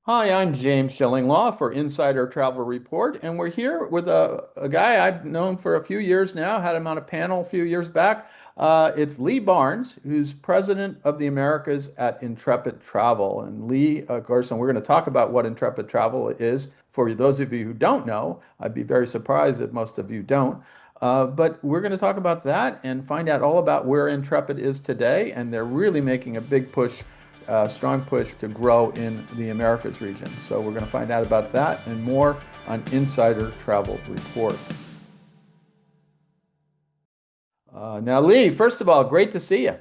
Hi, I'm James Shillinglaw for Insider Travel Report, and we're here with a guy I've known for a few years now, had him on a panel a few years back. It's Lee Barnes, who's president of the Americas at Intrepid Travel. And Lee, of course, and we're going to talk about what Intrepid Travel is. For those of you who don't know, I'd be very surprised if most of you don't. But we're going to talk about that and find out all about where Intrepid is today. And they're really making a big push, strong push to grow in the Americas region. So we're going to find out about that and more on Insider Travel Report. Now, Lee, first of all, great to see you.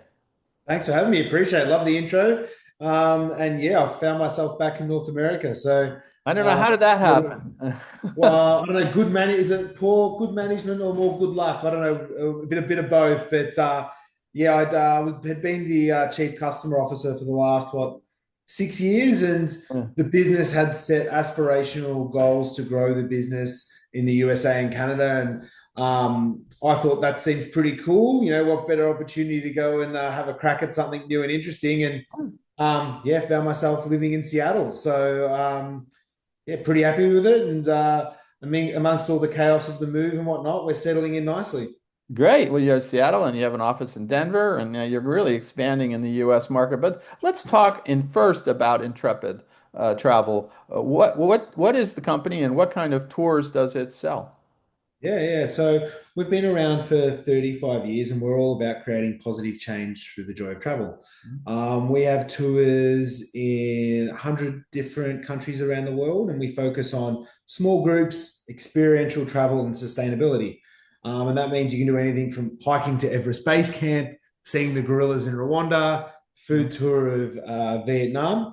Thanks for having me. Appreciate it. Love the intro. And yeah, I found myself back in North America. So, I don't know, uh, how did that well, happen? I don't know, is it poor, good management or more good luck? I don't know, a bit of both. But yeah, had been the chief customer officer for the last, 6 years. And the business had set aspirational goals to grow the business in the USA and Canada. And I thought that seemed pretty cool. You know, what better opportunity to go and have a crack at something new and interesting. And yeah, found myself living in Seattle. So yeah, pretty happy with it. And I mean, amongst all the chaos of the move and whatnot, we're settling in nicely. Great. Well, you're in Seattle and you have an office in Denver, and you're really expanding in the U.S. market. But let's talk in first about Intrepid Travel. What is the company and what kind of tours does it sell? Yeah. So we've been around for 35 years and we're all about creating positive change through the joy of travel. We have tours in 100 different countries around the world and we focus on small groups, experiential travel, and sustainability. And that means you can do anything from hiking to Everest Base Camp, seeing the gorillas in Rwanda, food tour of Vietnam.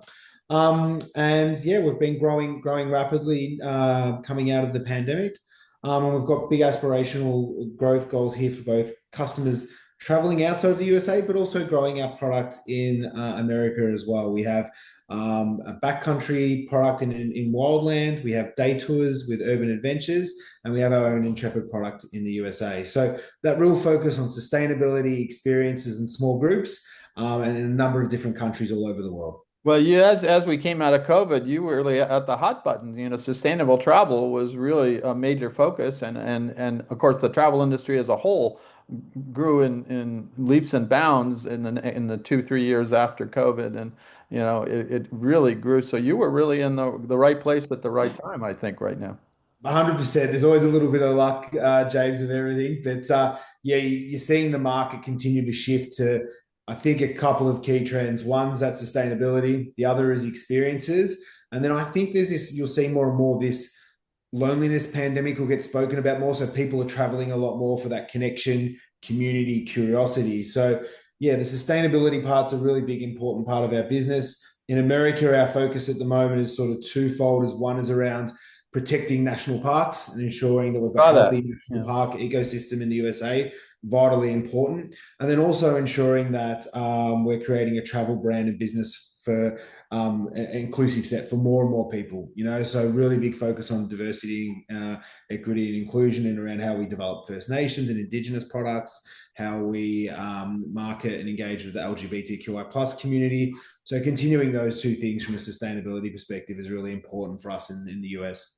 And yeah, we've been growing rapidly coming out of the pandemic. And we've got big aspirational growth goals here for both customers traveling outside of the USA, but also growing our product in America as well. We have a backcountry product in Wildland. We have day tours with Urban Adventures, and we have our own Intrepid product in the USA. So that real focus on sustainability, experiences, and small groups, and in a number of different countries all over the world. Well, as we came out of COVID, you were really at the hot button. You know, sustainable travel was really a major focus, and of course, the travel industry as a whole grew in leaps and bounds in the 2 3 years after COVID, and it really grew. So you were really in the right place at the right time, I think, right now. 100%. There's always a little bit of luck, James, with everything. But yeah, you're seeing the market continue to shift to, I think, a couple of key trends. One's that sustainability, the other is experiences. And then I think there's this, you'll see more and more this loneliness pandemic will get spoken about more. So people are traveling a lot more for that connection, community, curiosity. So yeah, the sustainability part's a really big, important part of our business. In America, our focus at the moment is sort of twofold. As one is around protecting national parks and ensuring that we've got a Saw that. healthy national Yeah. park ecosystem in the USA, vitally important. And then also ensuring that we're creating a travel brand and business for an inclusive set for more and more people, you know, so really big focus on diversity, equity and inclusion and around how we develop First Nations and Indigenous products, how we market and engage with the LGBTQI plus community. So continuing those two things from a sustainability perspective is really important for us in the US.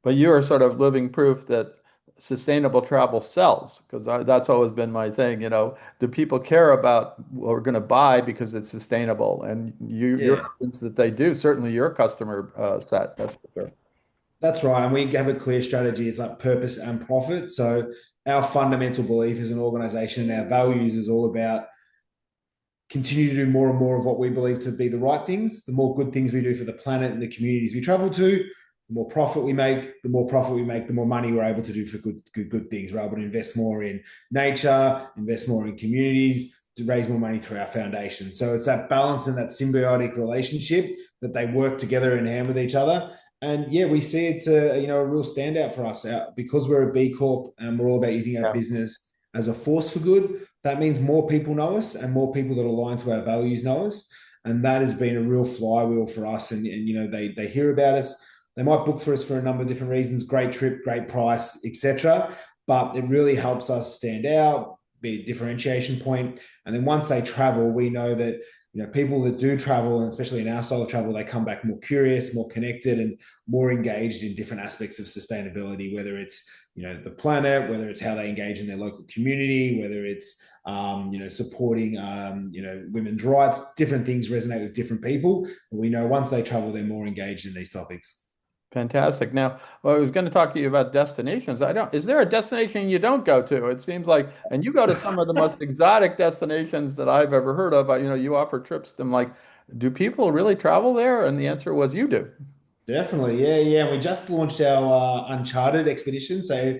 But you are sort of living proof that sustainable travel sells, because that's always been my thing. Do people care about what we're going to buy because it's sustainable? And you're Yeah, evidence that they do. Certainly, your customer set, that's for sure. that's right. And we have a clear strategy. It's like purpose and profit. So our fundamental belief as an organization and our values is all about continue to do more and more of what we believe to be the right things. The more good things we do for the planet and the communities we travel to, the more profit we make. The more profit we make, the more money we're able to do for good things. We're able to invest more in nature, invest more in communities, to raise more money through our foundation. So it's that balance and that symbiotic relationship that they work together in hand with each other. And yeah, we see it's a real standout for us because we're a B Corp and we're all about using our Yeah. business as a force for good. That means more people know us and more people that align to our values know us. And that has been a real flywheel for us. And they hear about us. They might book for us for a number of different reasons, great trip, great price, etc. But it really helps us stand out, be a differentiation point. And then once they travel, we know that people that do travel, and especially in our style of travel, they come back more curious, more connected, and more engaged in different aspects of sustainability, whether it's the planet, whether it's how they engage in their local community, whether it's supporting women's rights. Different things resonate with different people. But we know once they travel, they're more engaged in these topics. Fantastic. Now, well, I was going to talk to you about destinations. I don't, is there a destination you don't go to? It seems like, and you go to some of the most exotic destinations that I've ever heard of. You offer trips to, I'm like, do people really travel there? And the answer was you do. Definitely, yeah, yeah. And we just launched our Uncharted expedition. So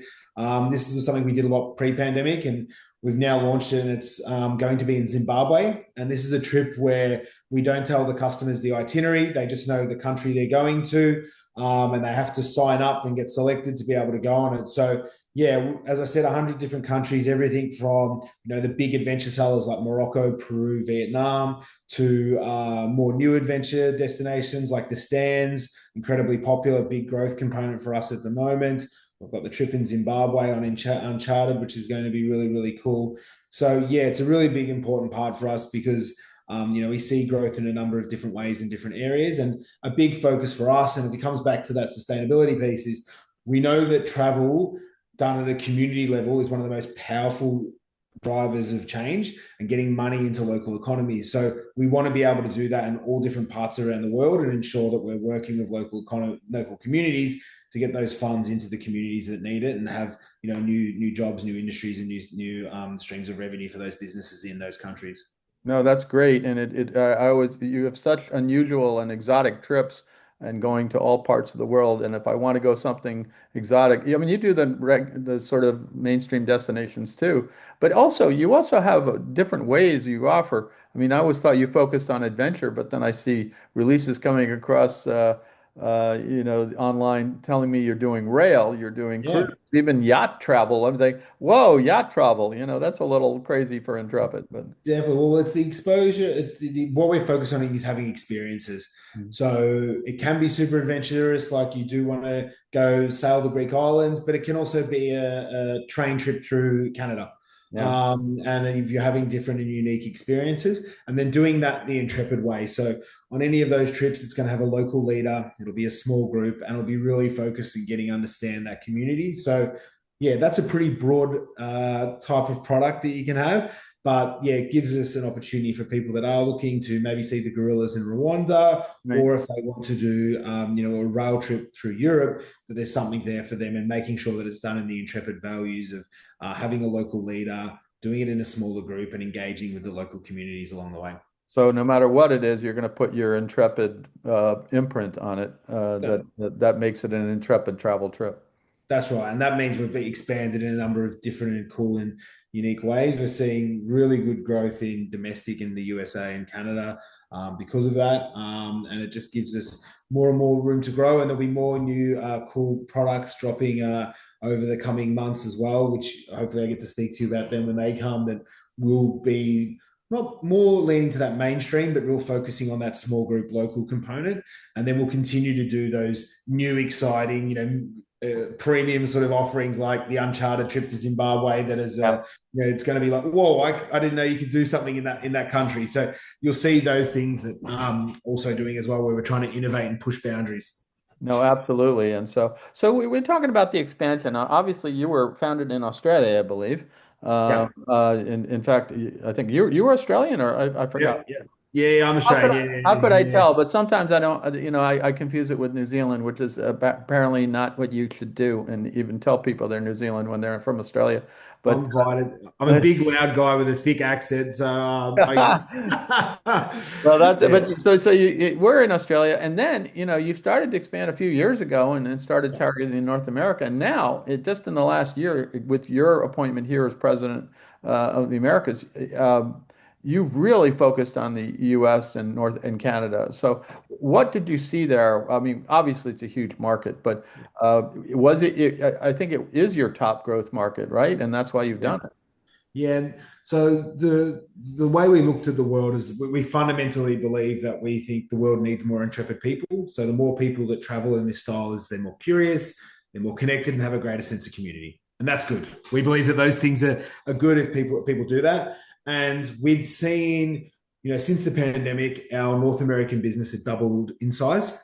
this was something we did a lot pre-pandemic, and we've now launched it. And it's going to be in Zimbabwe. And this is a trip where we don't tell the customers the itinerary; they just know the country they're going to, and they have to sign up and get selected to be able to go on it. So yeah, as I said, 100 different countries, everything from the big adventure sellers like Morocco, Peru, Vietnam, to more new adventure destinations like the Stands, incredibly popular, big growth component for us at the moment. We've got the trip in Zimbabwe on Uncharted, which is going to be really, really cool. So yeah, it's a really big, important part for us because we see growth in a number of different ways in different areas, and a big focus for us, and it comes back to that sustainability piece, is we know that travel done at a community level is one of the most powerful drivers of change and getting money into local economies. So we want to be able to do that in all different parts around the world and ensure that we're working with local communities to get those funds into the communities that need it and have new jobs, new industries, and new streams of revenue for those businesses in those countries. No, that's great. And I always, you have such unusual and exotic trips and going to all parts of the world. And if I want to go something exotic, I mean, you do the sort of mainstream destinations too, but also you also have different ways you offer. I mean, I always thought you focused on adventure, but then I see releases coming across, online telling me you're doing rail, you're doing cruise, Yeah. even yacht travel. I'm like, whoa, yacht travel, that's a little crazy for Intrepid, but. Definitely. Well, it's the exposure. It's what we're focused on is having experiences. So it can be super adventurous, like you do want to go sail the Greek islands, but it can also be a train trip through Canada. Yeah. And if you're having different and unique experiences, and then doing that the Intrepid way. So on any of those trips, it's going to have a local leader. It'll be a small group, and it'll be really focused on getting understand that community. So yeah, that's a pretty broad type of product that you can have. But yeah, it gives us an opportunity for people that are looking to maybe see the gorillas in Rwanda, Right. or if they want to do, a rail trip through Europe, that there's something there for them, and making sure that it's done in the Intrepid values of having a local leader, doing it in a smaller group, and engaging with the local communities along the way. So no matter what it is, you're going to put your Intrepid imprint on it. That, That makes it an Intrepid travel trip. That's right. And that means we've been expanded in a number of different and cool and unique ways. We're seeing really good growth in domestic in the USA and Canada because of that. And it just gives us more and more room to grow. And there'll be more new cool products dropping over the coming months as well, which hopefully I get to speak to you about them when they come, that will be not more leaning to that mainstream, but real focusing on that small group local component. And then we'll continue to do those new, exciting, premium sort of offerings like the Uncharted trip to Zimbabwe. That is, Yeah. it's going to be like, whoa, I didn't know you could do something in that country. So you'll see those things that also doing as well, where we're trying to innovate and push boundaries. No, absolutely. And so we're talking about the expansion. Obviously, you were founded in Australia, I believe. Yeah, In fact, I think you were Australian, or I yeah, forgot. yeah, yeah. I'm Australian. Yeah, How could I yeah, yeah. tell? But sometimes I don't, I confuse it with New Zealand, which is apparently not what you should do, and even tell people they're New Zealand when they're from Australia. But I'm invited. I'm a big, loud guy with a thick accent, so I. well, Yeah, so we're in Australia, and then you started to expand a few years ago, and then started targeting North America. And now, just in the last year, with your appointment here as president of the Americas, you've really focused on the U.S. and North and Canada. So, what did you see there? I mean, obviously, it's a huge market, but was I think it is your top growth market, right? And that's why you've yeah. done it. Yeah. And so the way we looked at the world is we fundamentally believe that we think the world needs more intrepid people. So the more people that travel in this style is they're more curious, they're more connected, and have a greater sense of community. And that's good. We believe that those things are good if people do that. And we've seen since the pandemic, our North American business had doubled in size.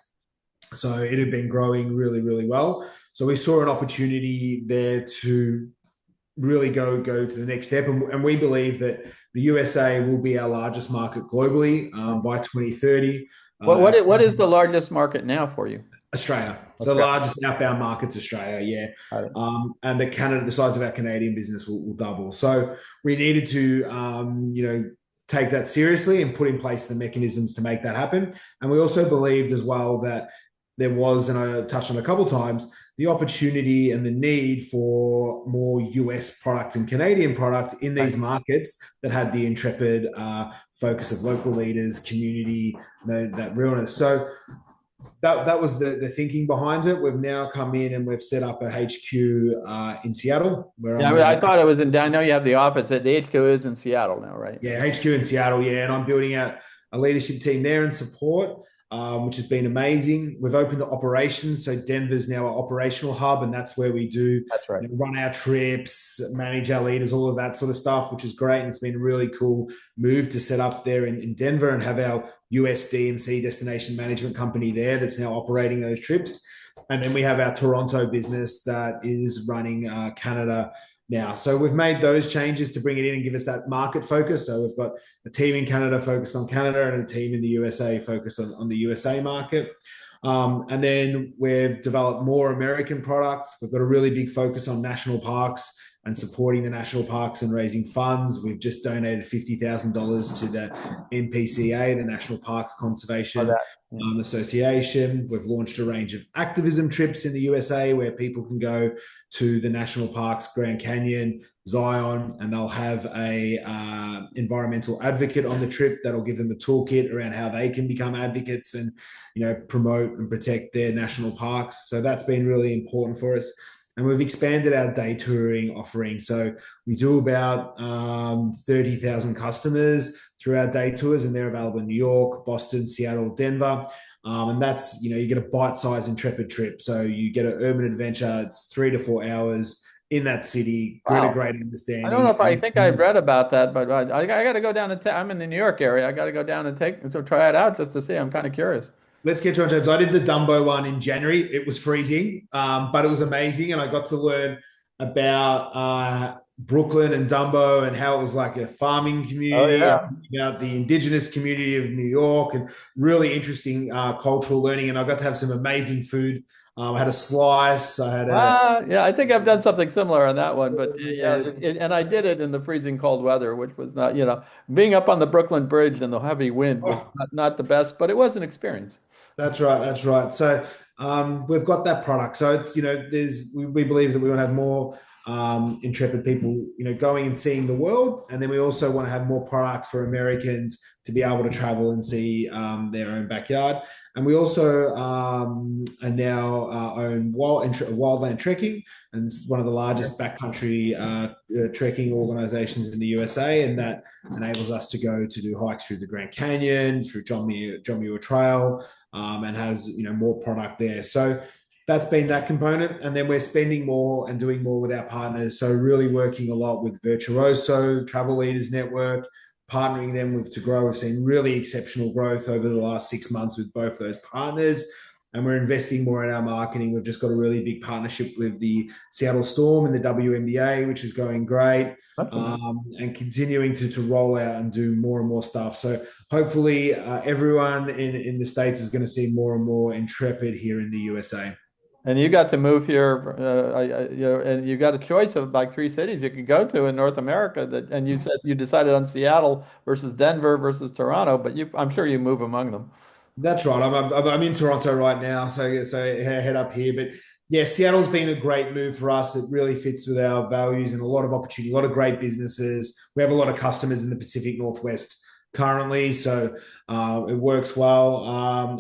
So it had been growing really, really well. So we saw an opportunity there to really go to the next step. And we believe that the USA will be our largest market globally by 2030. What is the largest market now for you? Australia. So the Australia. largest outbound market's Australia, yeah. Got it. And the size of our Canadian business will double. So we needed to, take that seriously and put in place the mechanisms to make that happen. And we also believed as well that there was, and I touched on a couple of times, the opportunity and the need for more US product and Canadian product in Right. these markets that had the intrepid focus of local leaders, community, that realness. So that was the thinking behind it. We've now come in and we've set up a HQ in Seattle, where Yeah, I'm now. I thought it was in. I know you have the office. The HQ is in Seattle now, right? Yeah, HQ in Seattle. Yeah, and I'm building out a leadership team there and support, which has been amazing. We've opened operations, so Denver's now our operational hub, and that's where we do That's right. run our trips, manage our leaders, all of that sort of stuff, which is great. And it's been a really cool move to set up there in Denver and have our US DMC destination management company there that's now operating those trips. And then we have our Toronto business that is running Canada now. So we've made those changes to bring it in and give us that market focus. So we've got a team in Canada focused on Canada and a team in the USA focused on the USA market. And then we've developed more American products. We've got a really big focus on national parks and supporting the national parks and raising funds. We've just donated $50,000 to the NPCA, the National Parks Oh, Conservation that. Yeah. Association. We've launched a range of activism trips in the USA where people can go to the national parks, Grand Canyon, Zion, and they'll have a environmental advocate on the trip that'll give them a toolkit around how they can become advocates and promote and protect their national parks. So that's been really important for us. And we've expanded our day touring offering. So we do about 30,000 customers through our day tours, and they're available in New York, Boston, Seattle, Denver. And that's, you get a bite-sized Intrepid trip. So you get an urban adventure. It's 3 to 4 hours in that city, get a Wow. great I don't know understanding. if I think I read about that, but I got to go down and I'm in the New York area. I got to go down and try it out just to see. I'm kind of curious. Let's get you on, James. I did the Dumbo one in January. It was freezing, but it was amazing. And I got to learn about Brooklyn and Dumbo and how it was like a farming Oh community and yeah. about the indigenous community of New York and really interesting cultural learning. And I got to have some amazing food. I had a slice. I had a. Yeah, I think I've done something similar on that one, but yeah, and I did it in the freezing cold weather, which was not, being up on the Brooklyn Bridge in the heavy wind was Oh, not the best, but it was an experience. that's right. That's right. So we've got that product. So it's we believe that we want to have more intrepid people going and seeing the world, and then we also want to have more products for Americans to be able to travel and see their own backyard. And we also are now own Wildland Trekking, and it's one of the largest backcountry trekking organizations in the USA, and that enables us to go to do hikes through the Grand Canyon, through John Muir Trail, and has more product there. So that's been that component, and then we're spending more and doing more with our partners. So really working a lot with Virtuoso Travel Leaders Network, partnering them with to grow. We've seen really exceptional growth over the last 6 months with both those partners. And we're investing more in our marketing. We've just got a really big partnership with the Seattle Storm and the WNBA, which is going great, That's amazing. and continuing to roll out and do more and more stuff. So hopefully, everyone in the States is going to see more and more Intrepid here in the USA. And you got to move here, and you got a choice of like three cities you could go to in North America. And you said you decided on Seattle versus Denver versus Toronto, but I'm sure you move among them. That's right. I'm in Toronto right now, so head up here. But yeah, Seattle's been a great move for us. It really fits with our values and a lot of opportunity, a lot of great businesses. We have a lot of customers in the Pacific Northwest currently, so it works well.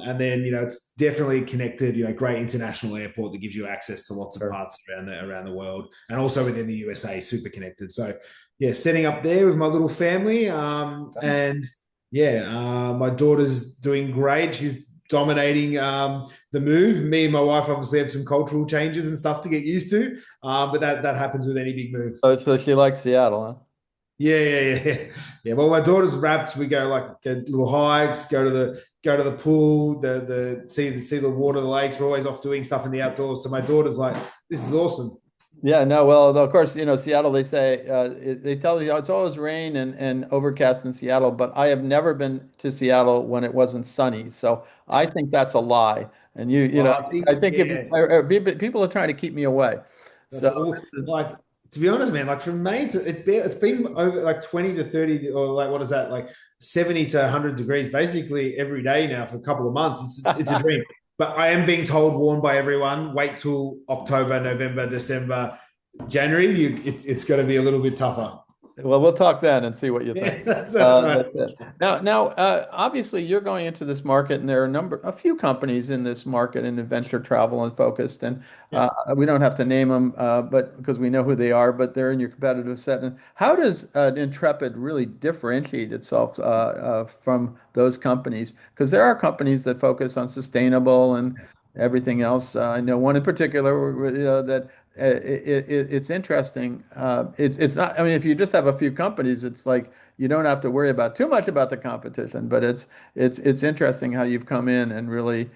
And then it's definitely connected. Great international airport that gives you access to lots of Sure. parts around the world, and also within the USA, super connected. So yeah, setting up there with my little family, and yeah, my daughter's doing great. She's dominating the move. Me and my wife obviously have some cultural changes and stuff to get used to, but that happens with any big move. So she likes Seattle, huh? Yeah. Yeah. Well, my daughter's wrapped. We go like get little hikes, go to the pool, the see the water, the lakes. We're always off doing stuff in the outdoors. So my daughter's like, this is awesome. Yeah, no, well, of course, Seattle, they say, they tell you it's always rain and overcast in Seattle, but I have never been to Seattle when it wasn't sunny. So I think that's a lie. And Well, I I think, think if yeah, people are trying to keep me away. that's So all. Like, to be honest, man, like from May to it's been over like 20 to 30, or like what is that, like 70 to 100 degrees basically every day now for a couple of months. It's a dream. But I am being warned by everyone, wait till October, November, December, January. It's going to be a little bit tougher. well, we'll talk then and see what you think. Yeah, that's right. That's it. Now, obviously, you're going into this market, and there are a few companies in this market in adventure travel and focused, and Yeah. we don't have to name them, but because we know who they are, but they're in your competitive set. And how does Intrepid really differentiate itself from those companies? Because there are companies that focus on sustainable and everything else. I know one in particular, that it's interesting. It's not. I mean, if you just have a few companies, it's like you don't have to worry about too much about the competition. But it's interesting how you've come in and really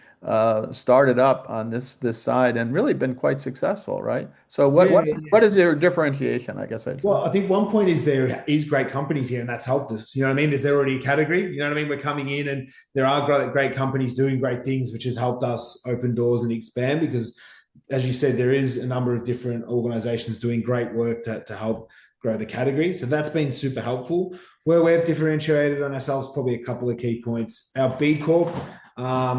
started up on this side and really been quite successful, right? So Yeah. what is your differentiation? I guess I'd say. Well, I think one point is there is great companies here, and that's helped us. You know what I mean? There's already a category. You know what I mean? We're coming in, and there are great companies doing great things, which has helped us open doors and expand. Because, as you said, there is a number of different organizations doing great work to help grow the category. So that's been super helpful. Where we've differentiated on ourselves, probably a couple of key points. Our B Corp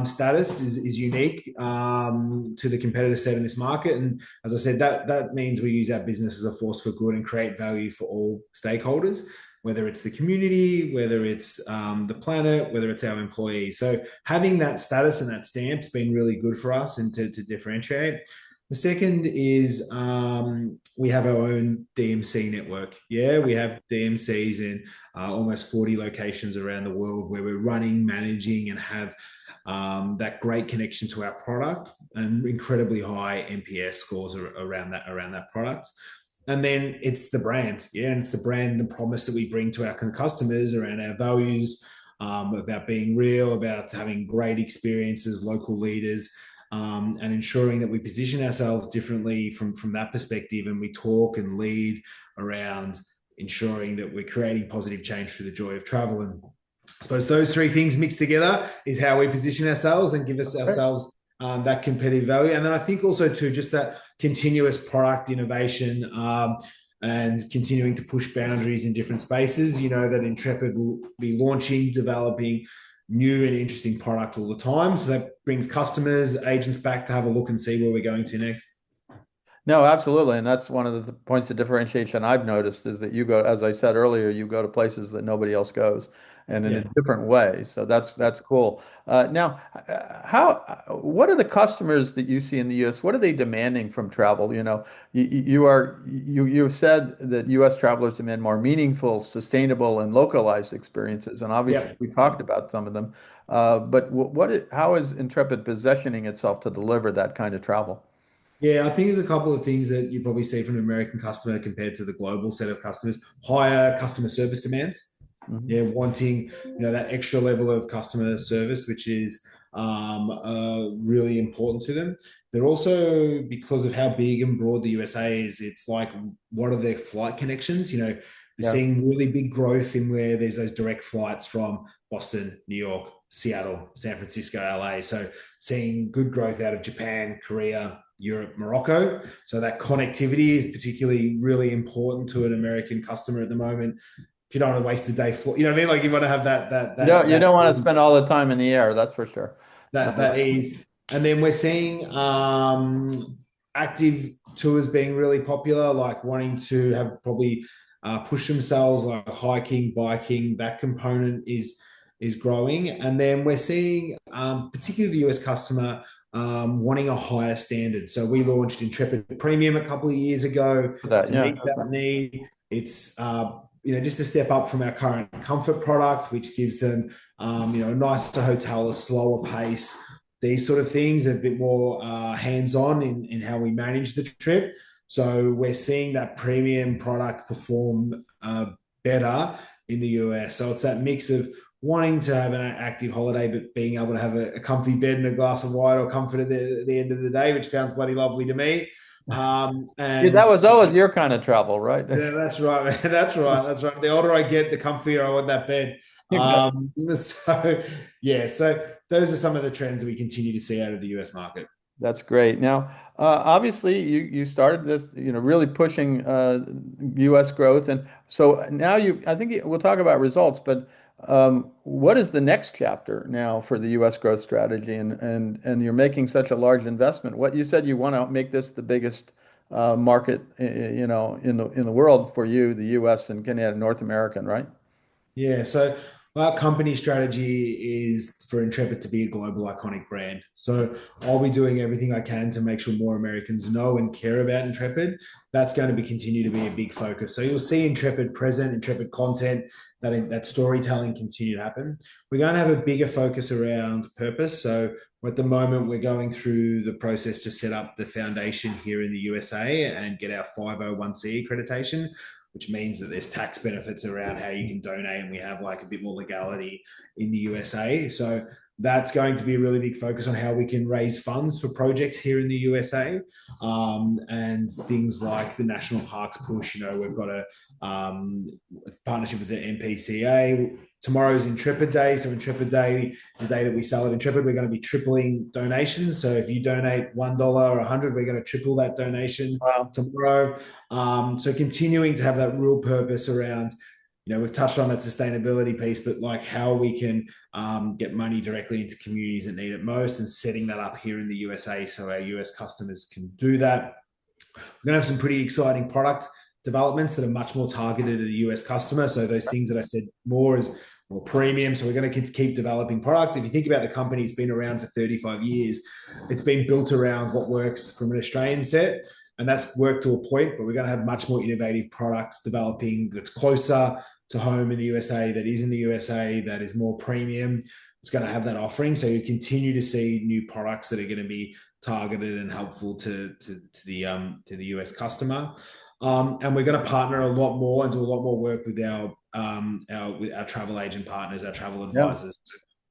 status is unique to the competitor set in this market. And as I said, that means we use our business as a force for good and create value for all stakeholders, whether it's the community, whether it's the planet, whether it's our employees. So having that status and that stamp has been really good for us and to differentiate. The second is we have our own DMC network. Yeah, we have DMCs in almost 40 locations around the world where we're running, managing, and have that great connection to our product and incredibly high NPS scores around that product. And then it's the brand, yeah, and it's the brand, the promise that we bring to our customers around our values, about being real, about having great experiences, local leaders, and ensuring that we position ourselves differently from that perspective, and we talk and lead around ensuring that we're creating positive change through the joy of travel. And I suppose those three things mixed together is how we position ourselves and give us ourselves that competitive value. And then I think also too, just that continuous product innovation, and continuing to push boundaries in different spaces. You know that Intrepid will be launching, developing new and interesting product all the time. So that brings customers, agents back to have a look and see where we're going to next. No, absolutely. And that's one of the points of differentiation I've noticed is that you go, as I said earlier, you go to places that nobody else goes and in a Yeah. different way. So that's cool. Now, what are the customers that you see in the US? What are they demanding from travel? You've said that US travelers demand more meaningful, sustainable, and localized experiences. And obviously Yeah. we talked about some of them. But how is Intrepid positioning itself to deliver that kind of travel? Yeah, I think there's a couple of things that you probably see from an American customer compared to the global set of customers. Higher customer service demands. Mhm. Yeah, wanting that extra level of customer service, which is really important to them. They're also, because of how big and broad the USA is, it's like, what are their flight connections? They're Yeah. seeing really big growth in where there's those direct flights from Boston, New York, Seattle, San Francisco, LA. So seeing good growth out of Japan, Korea, Europe, Morocco. So that connectivity is particularly really important to an American customer at the moment. You don't want to waste the day. You know what I mean? Like you want to have You don't want to spend all the time in the air, that's for sure. that ease. And then we're seeing active tours being really popular, like wanting to have probably push themselves, like hiking, biking. That component is growing, and then we're seeing, particularly the US customer, wanting a higher standard. So we launched Intrepid Premium a couple of years ago That, to yeah. meet that need. It's just a step up from our current comfort product, which gives them a nicer hotel, a slower pace, these sort of things, a bit more hands-on in how we manage the trip. So we're seeing that premium product perform better in the US. So it's that mix of wanting to have an active holiday, but being able to have a comfy bed and a glass of wine or comfort at the end of the day, which sounds bloody lovely to me. See, And that was always your kind of travel, right? yeah, that's right, man. That's right. That's right. The older I get, the comfier I want that bed. So yeah, so those are some of the trends that we continue to see out of the US market. That's great. Now, obviously, you started this, really pushing U.S. growth, and so now I think we'll talk about results, but what is the next chapter now for the U.S. growth strategy? And you're making such a large investment. What you said you want to make this the biggest market, in the world for you, the U.S. and Canada, North American, right? Yeah, so our company strategy is for Intrepid to be a global iconic brand. So I'll be doing everything I can to make sure more Americans know and care about Intrepid. That's going to be continue to be a big focus. So you'll see Intrepid present, Intrepid content, that storytelling continue to happen. We're going to have a bigger focus around purpose. So at the moment, we're going through the process to set up the foundation here in the USA and get our 501c accreditation, which means that there's tax benefits around how you can donate, and we have like a bit more legality in the USA. So that's going to be a really big focus on how we can raise funds for projects here in the USA, and things like the national parks push. We've got a partnership with the NPCA. Tomorrow's Intrepid Day. So Intrepid Day is the day that we sell at Intrepid. We're going to be tripling donations. So if you donate $1 or 100, we're going to triple that donation Wow. tomorrow. So continuing to have that real purpose around, we've touched on that sustainability piece, but like how we can get money directly into communities that need it most, and setting that up here in the USA so our US customers can do that. We're going to have some pretty exciting product developments that are much more targeted at a US customer. So those things that I said more is more premium. So we're going to keep developing product. If you think about the company, it's been around for 35 years. It's been built around what works from an Australian set. And that's worked to a point, but we're going to have much more innovative products developing that's closer to home in the USA, that is in the USA, that is more premium. It's going to have that offering. So you continue to see new products that are going to be targeted and helpful to the US customer. And we're going to partner a lot more and do a lot more work with our travel agent partners, our travel Yeah. advisors.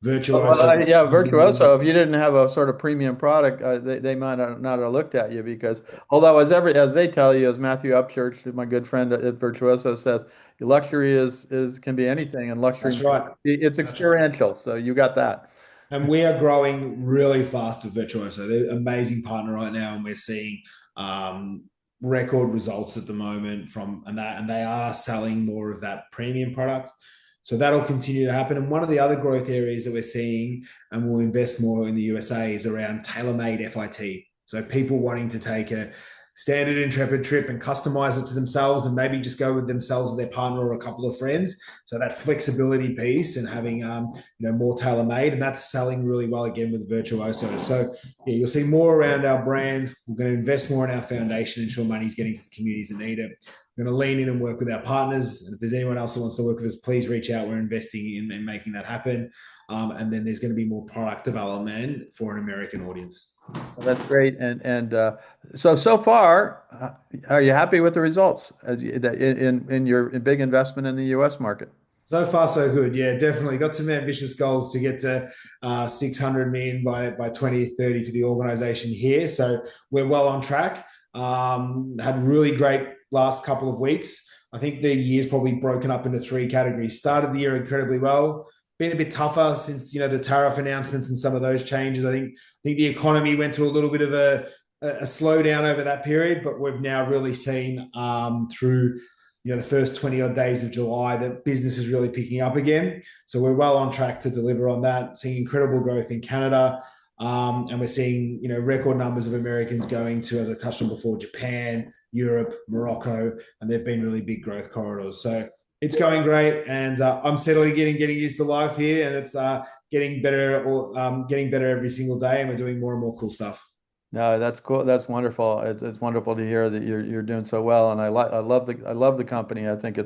Well, Virtuoso. yeah, Virtuoso. If you didn't have a sort of premium product, they might not have looked at you because, although as they tell you, as Matthew Upchurch, my good friend at Virtuoso says, luxury is can be anything, and luxury That's right. it's That's right. experiential. So you got that. And we are growing really fast with Virtuoso. They're an amazing partner right now, and we're seeing um, record results at the moment and they are selling more of that premium product. So that'll continue to happen. And one of the other growth areas that we're seeing, and we'll invest more in the USA, is around tailor-made FIT. So people wanting to take a standard Intrepid trip and customize it to themselves, and maybe just go with themselves or their partner or a couple of friends. So that flexibility piece and having more tailor made, and that's selling really well again with Virtuoso. So yeah, you'll see more around our brand. We're going to invest more in our foundation, ensure money's getting to the communities that need it. We're going to lean in and work with our partners. And if there's anyone else that wants to work with us, please reach out. We're investing in making that happen. And then there's going to be more product development for an American audience. Well, that's great. And so far, are you happy with the results in your big investment in the U.S. market? So far, so good. Yeah, definitely got some ambitious goals to get to 600 million by 2030 for the organization here. So we're well on track. Had really great last couple of weeks. I think the year's probably broken up into three categories. Started the year incredibly well. Been a bit tougher since the tariff announcements and some of those changes. I think the economy went through a little bit of a slowdown over that period, but we've now really seen through the first 20 odd days of July that business is really picking up again. So we're well on track to deliver on that, seeing incredible growth in Canada. And we're seeing, record numbers of Americans going to, as I touched on before, Japan, Europe, Morocco, and they've been really big growth corridors. So it's going great, and I'm steadily getting used to life here, and it's getting better every single day, and we're doing more and more cool stuff. No, that's cool. That's wonderful. It's wonderful to hear that you're doing so well, and I love the company. I think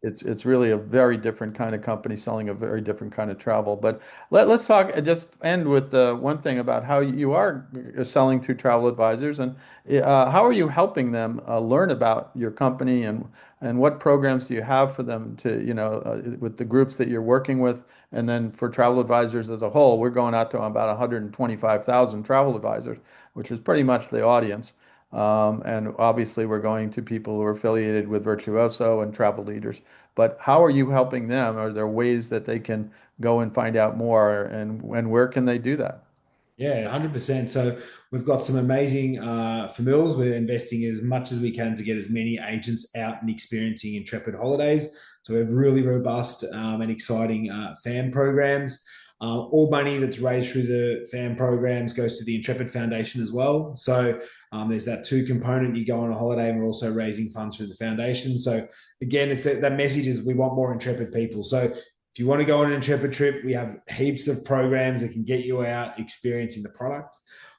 it's really a very different kind of company selling a very different kind of travel. But let's talk, just end with one thing about how you are selling through travel advisors, and how are you helping them learn about your company, and what programs do you have for them to, with the groups that you're working with, and then for travel advisors as a whole, we're going out to about 125,000 travel advisors, which is pretty much the audience. And obviously, we're going to people who are affiliated with Virtuoso and travel leaders. But how are you helping them? Are there ways that they can go and find out more, and where can they do that? Yeah, 100%. So we've got some amazing familiars. We're investing as much as we can to get as many agents out and experiencing Intrepid holidays. So we have really robust and exciting fan programs. All money that's raised through the fan programs goes to the Intrepid Foundation as well. So there's that two component. You go on a holiday, and we're also raising funds through the foundation. So again, it's that message is we want more Intrepid people. So if you want to go on an Intrepid trip, we have heaps of programs that can get you out experiencing the product.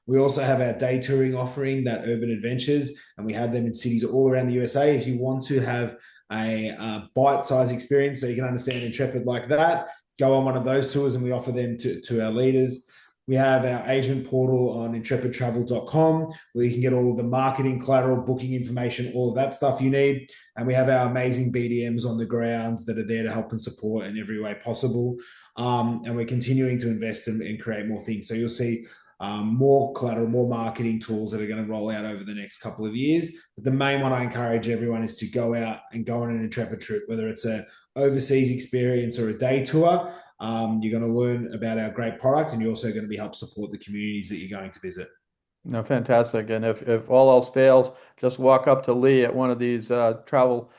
We also have our day touring offering, that Urban Adventures, and we have them in cities all around the USA. If you want to have a bite-sized experience so you can understand Intrepid like that, go on one of those tours, and we offer them to our leaders. We have our agent portal on intrepidtravel.com where you can get all of the marketing, collateral, booking information, all of that stuff you need. And we have our amazing BDMs on the ground that are there to help and support in every way possible. And we're continuing to invest and create more things. So you'll see more collateral, more marketing tools that are going to roll out over the next couple of years. But the main one I encourage everyone is to go out and go on an Intrepid trip, whether it's a overseas experience or a day tour. You're going to learn about our great product, and you're also going to be help support the communities that you're going to visit. No, fantastic. And if all else fails, just walk up to Lee at one of these travel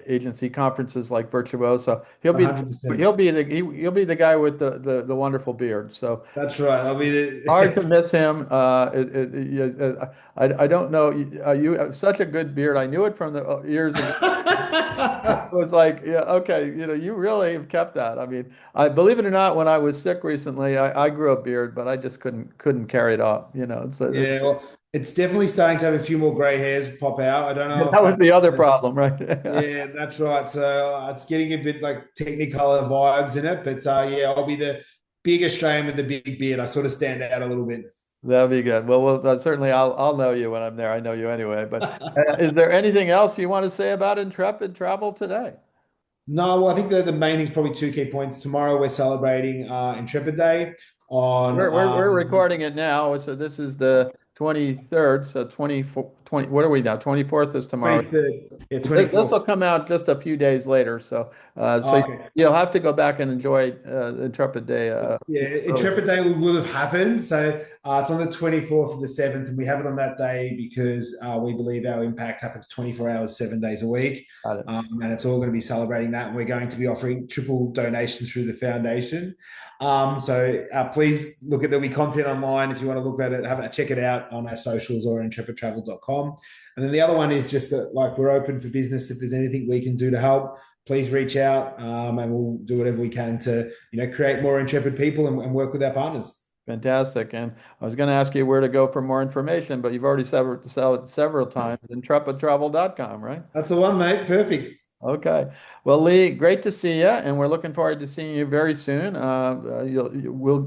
agency conferences like Virtuoso. He'll be 100%. he'll be the guy with the wonderful beard. So That's right. I hard mean, to miss him. I don't know. You have such a good beard. I knew it from the years ago. It was like, yeah, okay, you really have kept that. I mean, I believe it or not, when I was sick recently, I grew a beard, but I just couldn't carry it off. yeah, well, it's definitely starting to have a few more grey hairs pop out. I don't know if That was the that's, other problem, right? yeah, that's right. So it's getting a bit like Technicolor vibes in it. But yeah, I'll be the big Australian with the big beard. I sort of stand out a little bit. That'd be good. Well, certainly I'll know you when I'm there. I know you anyway. But is there anything else you want to say about Intrepid Travel today? No, well, I think the main thing's probably two key points. Tomorrow we're celebrating Intrepid Day on We're recording it now, so this is the 23rd. So 24, 20, what are we now? 24th is tomorrow. 23rd. Yeah, This 24th. will come out just a few days later. So Okay. you'll have to go back and enjoy Intrepid Day. Yeah, Early. Intrepid Day will have happened. So it's on the 24th of the 7th, and we have it on that day because we believe our impact happens 24 hours, 7 days a week. Got it. And it's all going to be celebrating that. And we're going to be offering triple donations through the foundation. So please look at there'll be content online if you want to look at it, check it out on our socials or intrepidtravel.com. And then the other one is just that like we're open for business. If there's anything we can do to help, please reach out and we'll do whatever we can to create more Intrepid people and work with our partners. Fantastic. And I was going to ask you where to go for more information, but you've already several times. Intrepidtravel.com, right? That's the one, mate. Perfect. Okay. Well, Lee, great to see you, and we're looking forward to seeing you very soon.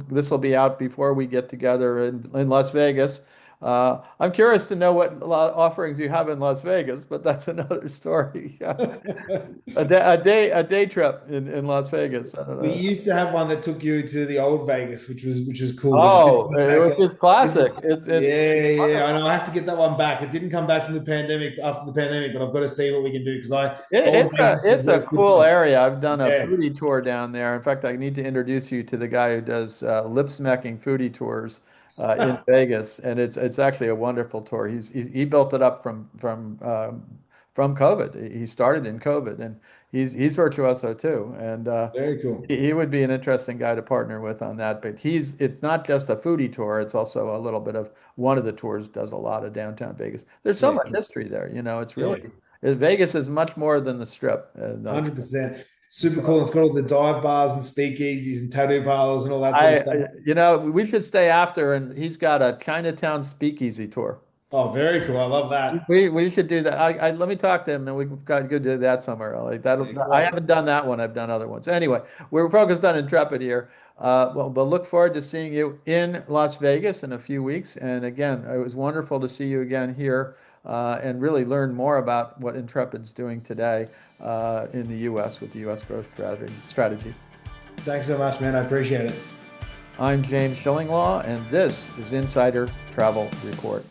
This will be out before we get together in Las Vegas. I'm curious to know what offerings you have in Las Vegas, but that's another story. A day trip in Las Vegas. We used to have one that took you to the old Vegas, which is cool, but it didn't Oh, come it back. was just classic. It's Yeah, yeah. I wonderful. know. I have to get that one back. It didn't come back from the pandemic after the pandemic, but I've got to see what we can do because I old Vegas It's a is cool different. area. I've done a Yeah. foodie tour down there. In fact, I need to introduce you to the guy who does lip smacking foodie tours in Vegas, and it's actually a wonderful tour. He built it up from COVID. He started in COVID, and he's virtuoso too. And Very cool. he would be an interesting guy to partner with on that. But it's not just a foodie tour. It's also a little bit of one of the tours does a lot of downtown Vegas. There's so Yeah, much cool. history there. It's Yeah, really Vegas is much more than the Strip. And 100%. Super cool. It's got all the dive bars and speakeasies and tattoo parlors and all that sort of stuff. we should stay after, and he's got a Chinatown speakeasy tour. Oh, very cool. I love that. We should do that. Let me talk to him, and we've got to go do that somewhere. Like that, Yeah, I great. haven't done that one. I've done other ones. Anyway, we're focused on Intrepid here. Well, but look forward to seeing you in Las Vegas in a few weeks. And again, it was wonderful to see you again here and really learn more about what Intrepid's doing today in the U.S. with the U.S. growth strategy. Thanks so much, man. I appreciate it. I'm James Shillinglaw, and this is Insider Travel Report.